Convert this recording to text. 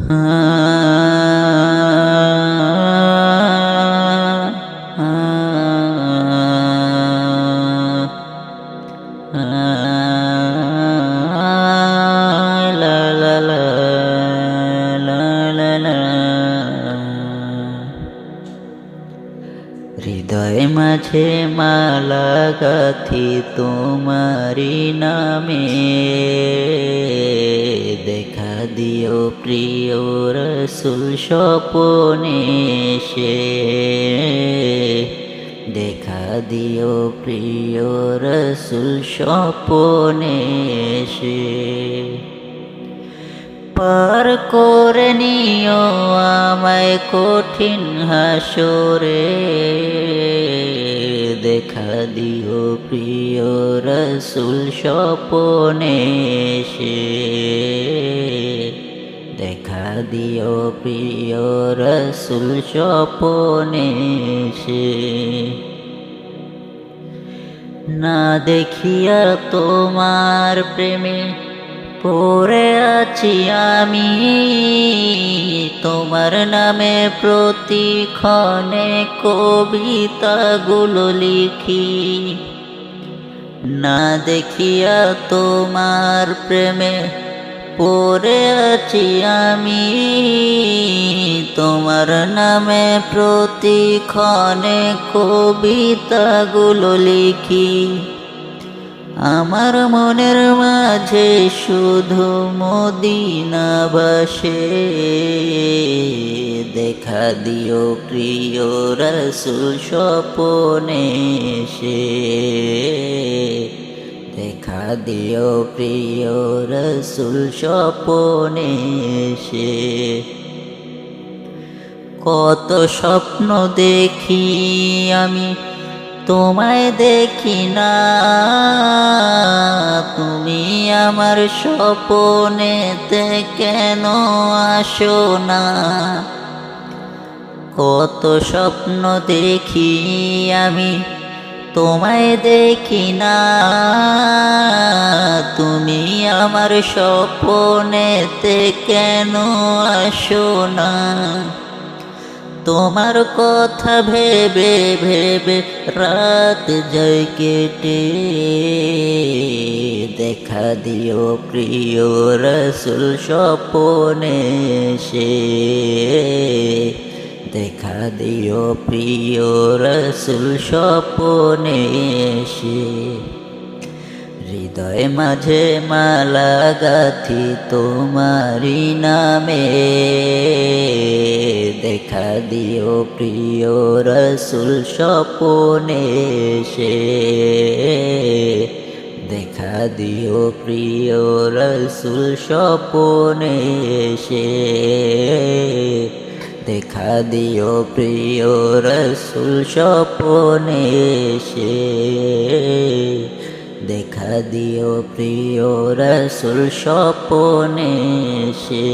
হৃদয় মাঝে মালা গাথি তোমারি নামে, দেখা দিও প্রিয় রসুল স্বপনে এসে, দেখা দিও প্রিয় রসুল স্বপনে এসে। পার করে নিও আমায় কঠিন হাসরে, দেখা দিও প্রিয় রসুল স্বপনে এসে, দেখা দিও প্রিয় রসুল স্বপনে এসে। না দেখিয়া তোমার প্রেমে পড়ে আছি আমি, তোমার নামে প্রতিক্ষণে কবিতাগুলো লিখি। না দেখিয়া তোমার প্রেমে পড়ে আছি আমি, তোমার নামে প্রতিক্ষণে কবিতাগুলো লিখি। আমার মনের মাঝে শুধু মদিনা বাসে, দেখা দিও প্রিয় রসুল স্বপনে এসে, দেখা দিও প্রিয় রসুল স্বপনে এসে। কত স্বপ্ন দেখি আমি তোমায় দেখি না, তুমি আমার স্বপনেতে কেন আসো না। কত স্বপ্ন দেখি আমি তোমায় দেখি না, তুমি আমার স্বপনেতে কেন আসো না। তোমার কথা ভেবে ভেবে রাত যায় কেটে, দেখা দিও প্রিয় রসুল স্বপনে এসে, দেখা দিও প্রিয় রসুল স্বপনে এসে। হৃদয় মাঝে মালা গাথি তোমারি নামে, দেখা দিও প্রিয় রসুল স্বপনে এসে, দেখা দিও প্রিয় রসুল স্বপনে এসে, দেখা দিও প্রিয় রসুল স্বপনে এসে, দেখা দিও প্রিয় রসুল স্বপনে এসে।